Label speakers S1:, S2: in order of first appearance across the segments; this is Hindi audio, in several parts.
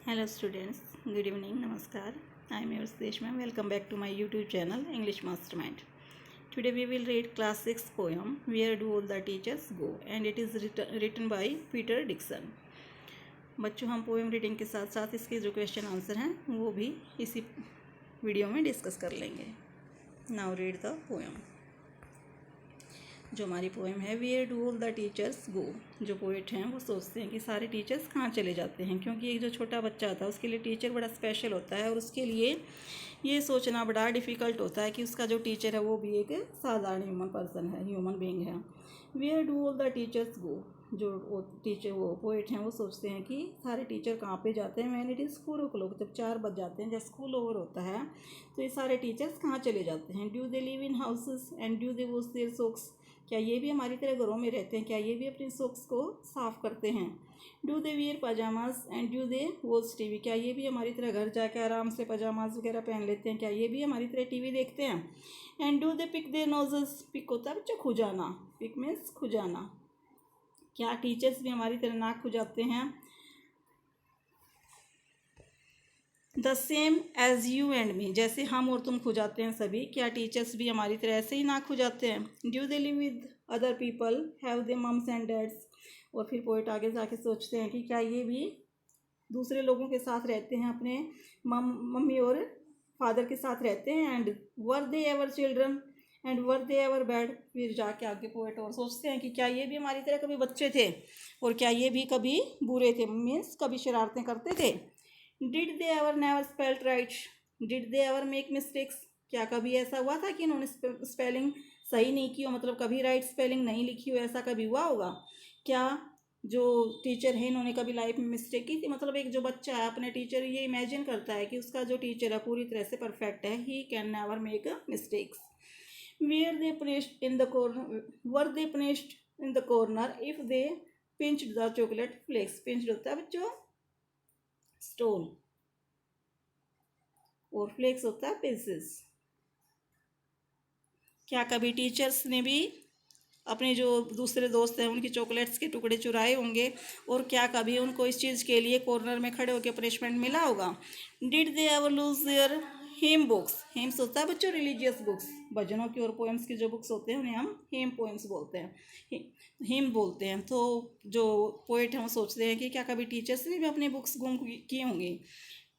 S1: Hello students, good evening, namaskar. I am yours Deshma. Welcome back to my YouTube channel English Mastermind. Today we will read class 6 poem Where Do All the Teachers Go, and it is written by Peter Dickson. बच्चों, हम पोएम रीडिंग के साथ साथ इसके जो क्वेश्चन आंसर हैं वो भी इसी वीडियो में डिस्कस कर लेंगे. Now read the poem. जो हमारी पोएम है where do all the teachers go. जो पोइट हैं वो सोचते हैं कि सारे टीचर्स कहाँ चले जाते हैं, क्योंकि एक जो छोटा बच्चा होता है उसके लिए टीचर बड़ा स्पेशल होता है और उसके लिए ये सोचना बड़ा डिफ़िकल्ट होता है कि उसका जो टीचर है वो भी एक साधारण ह्यूमन पर्सन है, ह्यूमन बीइंग है. Where do all the teachers go. जो वो पोइट हैं वो सोचते हैं कि सारे टीचर कहाँ पे जाते हैं. वैन इट इज़ 4 o'clock, जब 4 बज जाते हैं, जब स्कूल ओवर होता है तो ये सारे टीचर्स कहाँ चले जाते हैं. Do they live in houses and do they wash their socks. क्या ये भी हमारी तरह घरों में रहते हैं? क्या ये भी अपनी सॉक्स को साफ़ करते हैं? Do they wear pyjamas and do they watch TV. क्या ये भी हमारी तरह घर जाकर आराम से पजामाज वगैरह पहन लेते हैं? क्या ये भी हमारी तरह टीवी देखते हैं? And do they pick their noses. Pick होता है बच्चों खुजाना, पिक मीन्स खुजाना. क्या टीचर्स भी हमारी तरह नाक खुजाते हैं? The same as you and me. जैसे हम और तुम खुजाते हैं सभी, क्या टीचर्स भी हमारी तरह ऐसे ही नाक खुजाते हैं? Do they live with other people, have they mums and dads. और फिर पोइट आगे जाके सोचते हैं कि क्या ये भी दूसरे लोगों के साथ रहते हैं, अपने मम्मी और फादर के साथ रहते हैं. And were they ever children and were they ever bad. फिर जाके आगे पोइट और सोचते हैं कि क्या ये भी हमारी तरह कभी बच्चे थे और क्या ये भी कभी बुरे थे, मीन्स कभी शरारतें करते थे. Did they ever never spelled right. Did they ever make mistakes. क्या कभी ऐसा हुआ था कि इन्होंने स्पेलिंग सही नहीं की हो, मतलब कभी राइट स्पेलिंग नहीं लिखी हो, ऐसा कभी हुआ होगा? क्या जो टीचर है इन्होंने कभी लाइफ में मिस्टेक की थी? मतलब एक जो बच्चा है अपने टीचर ये इमेजिन करता है कि उसका जो टीचर है पूरी तरह से परफेक्ट है, he can never make mistakes. Where they punished in the corner, were they punished in the corner if they pinched the chocolate flakes. Pinched होता है बच्चों स्टोन और फ्लेक्स होता है पीसेस. क्या कभी टीचर्स ने भी अपने जो दूसरे दोस्त हैं उनकी चॉकलेट्स के टुकड़े चुराए होंगे? और क्या कभी उनको इस चीज़ के लिए कॉर्नर में खड़े होकर पनिशमेंट मिला होगा? Did they ever lose their hymn books. Hymns होता है बच्चों रिलीजियस बुक्स. भजनों की और पोएम्स की जो बुक्स होते हैं उन्हें हम हेम पोएम्स बोलते हैं, हिम बोलते हैं. तो जो पोइट हैं वो सोचते हैं कि क्या कभी टीचर्स ने भी अपनी बुक्स गुम की होंगी.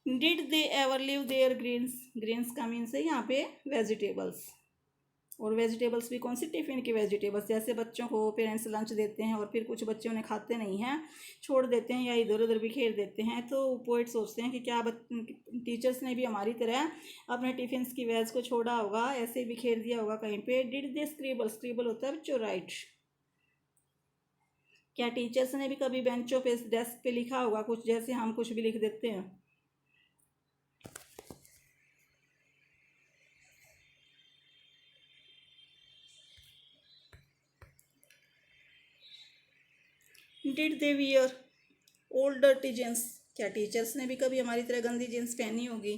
S1: Did they ever leave their greens. Greens का मीन्स है यहाँ पे वेजिटेबल्स. और वेजिटेबल्स भी कौन सी? टिफ़िन की वेजिटेबल्स. जैसे बच्चों को पेरेंट्स लंच देते हैं और फिर कुछ बच्चे उन्हें खाते नहीं हैं, छोड़ देते हैं या इधर उधर बिखेर देते हैं, तो पोइट सोचते हैं कि क्या टीचर्स ने भी हमारी तरह अपने टिफ़िन्स की वेज को छोड़ा होगा, ऐसे ही बिखेर दिया होगा कहीं पे. Did they scribble. स्क्रिबल होता है बच्चों राइट. क्या टीचर्स ने भी कभी बेंचों पे डेस्क पे लिखा होगा कुछ, जैसे हम कुछ भी लिख देते हैं? Did they wear old dirty jeans. क्या टीचर्स ने भी कभी हमारी तरह गंदी जींस पहनी होगी?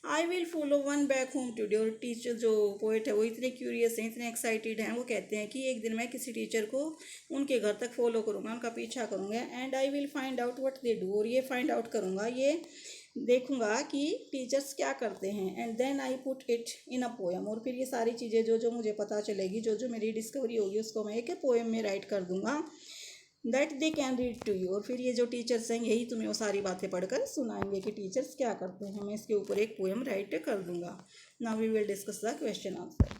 S1: I will follow one back home today. और टीचर जो पोइट है वो इतने क्यूरियस हैं, इतने एक्साइटेड हैं, वो कहते हैं कि एक दिन मैं किसी टीचर को उनके घर तक फॉलो करूँगा, उनका पीछा करूँगा. And I will find out what they do. और ये फाइंड आउट करूँगा, ये देखूंगा कि टीचर्स क्या करते हैं. And then I put it in a poem. और फिर ये सारी चीज़ें जो जो मुझे पता चलेगी, जो जो मेरी डिस्कवरी होगी, उसको मैं एक पोएम में राइट कर दूंगा. That they can read to you. और फिर ये जो टीचर्स हैं यही तुम्हें वो सारी बातें पढ़कर सुनाएंगे कि टीचर्स क्या करते हैं. मैं इसके ऊपर एक पोएम राइट कर दूंगा. Now we will discuss the question answer.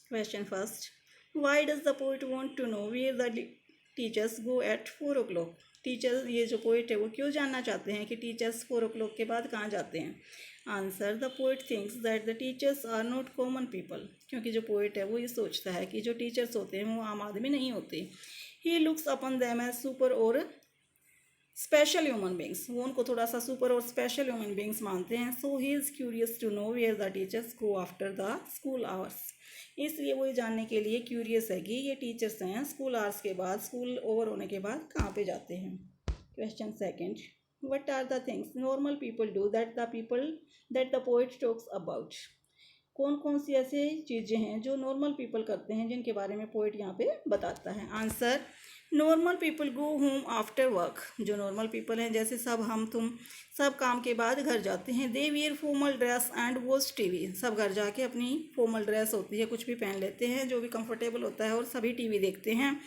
S1: Question first. Why does the poet want to know where the teachers go at 4 o'clock. Teacher, ये जो पोइट है वो क्यों जानना चाहते हैं कि टीचर्स 4 o'clock के बाद कहाँ जाते हैं? Answer. The poet thinks that the teachers are not common people. क्योंकि जो पोइट है वो ये सोचता है कि जो टीचर्स होते हैं वो आम आदमी नहीं होते. He looks upon them as super और स्पेशल ह्यूमन बींग्स. वो उनको थोड़ा सा सुपर और स्पेशल ह्यूमन बींग्स मानते हैं. So he is curious to know where the teachers go after the school hours. इसलिए वो ये जानने के लिए क्यूरियस है कि ये टीचर्स हैं स्कूल आवर्स के बाद, स्कूल ओवर होने के बाद कहाँ पे जाते हैं. Question second. What are the things normal people do that the poet talks about? कौन कौन सी ऐसी चीज़ें हैं जो नॉर्मल पीपल करते हैं जिनके बारे में पोइट यहाँ पे बताता है। Answer, normal people go home after work. जो नॉर्मल पीपल हैं जैसे सब हम तुम सब काम के बाद घर जाते हैं। They wear formal dress and watch TV. सब घर जाके अपनी फॉर्मल ड्रेस होती है, कुछ भी पहन लेते हैं जो भी कंफर्टेबल होता है, और सभी टीवी देखते हैं।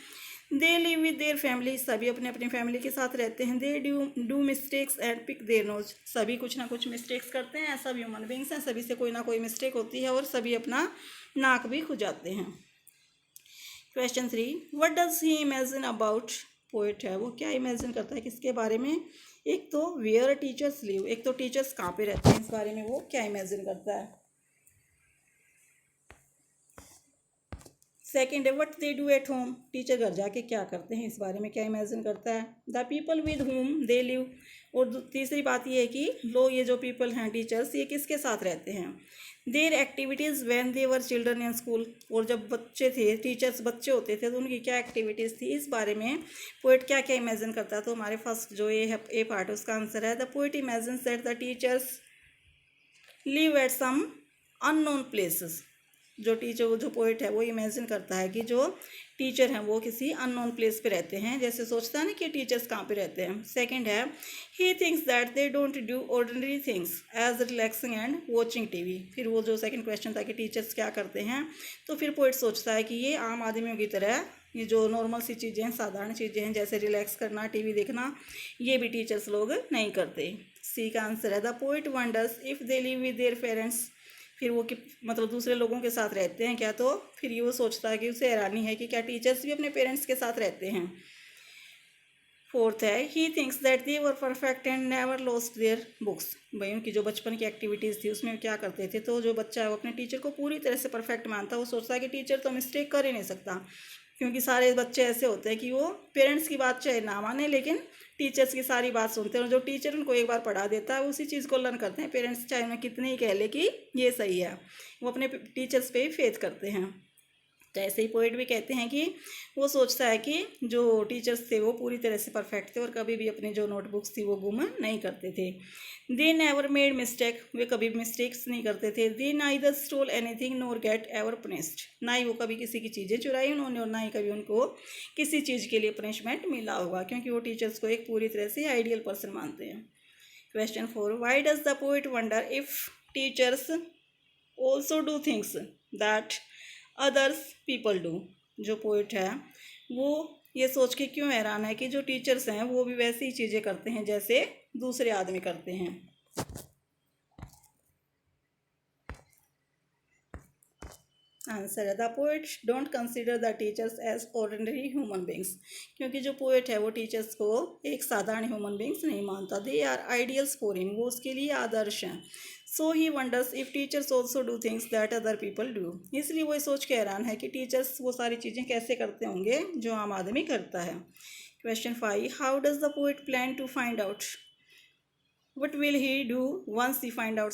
S1: They live with their family. सभी अपने अपनी फैमिली के साथ रहते हैं। They do mistakes and pick their nose. सभी कुछ ना कुछ मिस्टेक्स करते हैं, सब ह्यूमन बींग्स हैं, सभी से कोई ना कोई मिस्टेक होती है और सभी अपना नाक भी खुजाते हैं। Question 3, what does he imagine about. Poet है वो क्या इमेजिन करता है, किसके बारे में। एक तो वेयर टीचर्स लिव, एक तो टीचर्स कहाँ पे रहते हैं, इस बारे में वो क्या इमेजिन करता है। सेकेंड है what they do at home. Teacher घर जाके क्या करते हैं, इस बारे में क्या इमेजिन करता है। The people with home they live. और तीसरी बात ये है कि लोग, ये जो पीपल हैं टीचर्स, ये किसके साथ रहते हैं। There activities when they were children in school. और जब बच्चे थे, टीचर्स बच्चे होते थे, तो उनकी क्या एक्टिविटीज़ थी, इस बारे में पोएट क्या क्या इमेजिन करता है। तो हमारे फर्स्ट जो ये है ए पार्ट, उसका आंसर है the poet imagines that the teachers live at some unknown places. जो पोइट है वो इमेजिन करता है कि जो टीचर हैं वो किसी अननोन प्लेस पे रहते हैं, जैसे सोचता है ना कि टीचर्स कहाँ पे रहते हैं। सेकंड है he thinks that they don't do ordinary things as relaxing and watching TV. फिर वो जो सेकंड क्वेश्चन था कि टीचर्स क्या करते हैं, तो फिर पोइट सोचता है कि ये आम आदमियों की तरह ये जो नॉर्मल सी चीज़ें हैं, साधारण चीज़ें हैं, जैसे रिलैक्स करना, टीवी देखना, ये भी टीचर्स लोग नहीं करते। सी का आंसर है the poet wonders if they live with their parents. फिर वो कि मतलब दूसरे लोगों के साथ रहते हैं क्या, तो फिर ये वो सोचता है कि उसे हैरानी है कि क्या टीचर्स भी अपने पेरेंट्स के साथ रहते हैं। फोर्थ है he thinks that they were perfect and never lost their books. भाई उनकी जो बचपन की एक्टिविटीज़ थी उसमें क्या करते थे, तो जो बच्चा है वो अपने टीचर को पूरी तरह से परफेक्ट मानता है। वो सोचता है कि टीचर तो मिस्टेक कर ही नहीं सकता, क्योंकि सारे बच्चे ऐसे होते हैं कि वो पेरेंट्स की बात चाहे ना माने लेकिन टीचर्स की सारी बात सुनते हैं, और जो टीचर उनको एक बार पढ़ा देता है उसी चीज़ को लर्न करते हैं। पेरेंट्स चाहे उन्हें कितने ही कह ले कि ये सही है, वो अपने टीचर्स पे ही फेथ करते हैं। तो ऐसे ही पोइट भी कहते हैं कि वो सोचता है कि जो टीचर्स थे वो पूरी तरह से परफेक्ट थे और कभी भी अपनी जो नोटबुक्स थी वो गुम नहीं करते थे। They never made mistake. वे कभी मिस्टेक्स नहीं करते थे। They neither stole anything nor get ever punished. ना ही वो कभी किसी की चीज़ें चुराई उन्होंने और ना ही कभी उनको किसी चीज़ के लिए पनिशमेंट मिला होगा, क्योंकि वो टीचर्स को एक पूरी तरह से आइडियल पर्सन मानते हैं। Question 4, Y does the poet wonder if teachers also do things that others people do. जो पोइट है वो ये सोच के क्यों हैरान है कि जो टीचर्स हैं वो भी वैसी ही चीज़ें करते हैं जैसे दूसरे आदमी करते हैं। आंसर है the poet don't consider the teachers as ordinary human beings. क्योंकि जो पोएट है वो टीचर्स को एक साधारण ह्यूमन बींग्स नहीं मानता। They are ideals for him. वो उसके लिए आदर्श हैं। So he wonders if teachers also do things that other people do. इसलिए वो सोच के हैरान है कि टीचर्स वो सारी चीज़ें कैसे करते होंगे जो आम आदमी करता है। Question 5, how does the poet plan to find out. What will he do once he find out.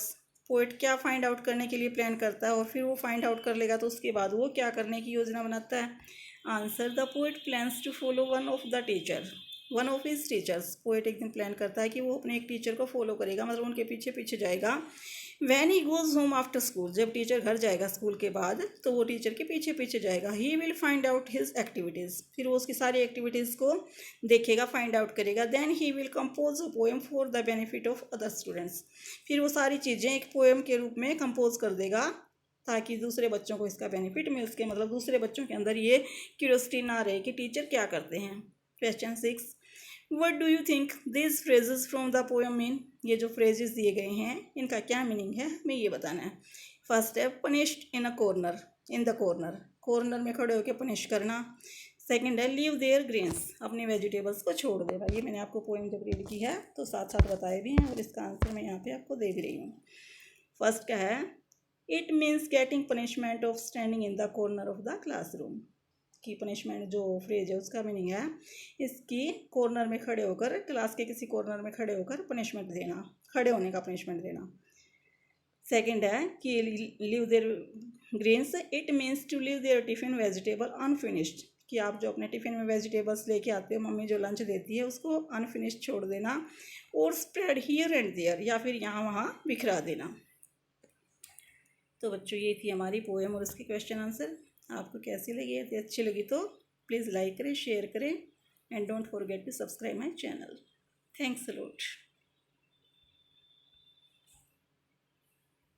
S1: Poet क्या फाइंड आउट करने के लिए प्लान करता है और फिर वो फाइंड आउट कर लेगा तो उसके बाद वो क्या करने की योजना बनाता है। Answer, the poet plans to follow one of his teachers. Poet एक दिन प्लान करता है कि वो अपने एक टीचर को फॉलो करेगा, मतलब उनके पीछे पीछे जाएगा। When he goes home after school. जब टीचर घर जाएगा स्कूल के बाद तो वो टीचर के पीछे पीछे जाएगा। He will find out his activities. फिर वो उसकी सारी एक्टिविटीज़ को देखेगा, फाइंड आउट करेगा। Then he will compose a poem for the benefit of other students. फिर वो सारी चीज़ें एक पोएम के रूप में कंपोज कर देगा ताकि दूसरे बच्चों को इसका बेनिफिट मिल सके, मतलब दूसरे बच्चों के अंदर ये क्यूरियोसिटी ना रहे कि टीचर क्या करते हैं। Question 6, what do you think this phrases from the poem mean. ये जो फ्रेजेस दिए गए हैं इनका क्या मीनिंग है हमें ये बताना है। फर्स्ट है punished in a corner, in the corner, corner में खड़े होकर पनिश करना। सेकंड है लीव देयर ग्रेन्स, अपने वेजिटेबल्स को छोड़ देना। ये मैंने आपको पोएम जब रीड की है तो साथ साथ बताए भी हैं और इसका आंसर मैं यहाँ पे आपको दे भी रही हूँ। फर्स्ट क्या है, it means getting punishment of standing in the corner of the classroom. की पनिशमेंट जो फ्रेज है उसका मीनिंग है इसकी कॉर्नर में खड़े होकर, क्लास के किसी कॉर्नर में खड़े होकर पनिशमेंट देना, खड़े होने का पनिशमेंट देना। सेकंड है कि leave their greens, it means to leave their tiffin vegetable unfinished. कि आप जो अपने टिफ़िन में वेजिटेबल्स लेके आते हो, मम्मी जो लंच देती है उसको अनफिनिश्ड छोड़ देना। और स्प्रेड हियर एंड देयर, या फिर यहाँ वहाँ बिखरा देना। तो बच्चों ये थी हमारी पोएम और उसके क्वेश्चन आंसर। आपको कैसी लगी? यदि अच्छी लगी तो प्लीज़ लाइक करें, शेयर करें and don't forget to subscribe my channel. Thanks a lot.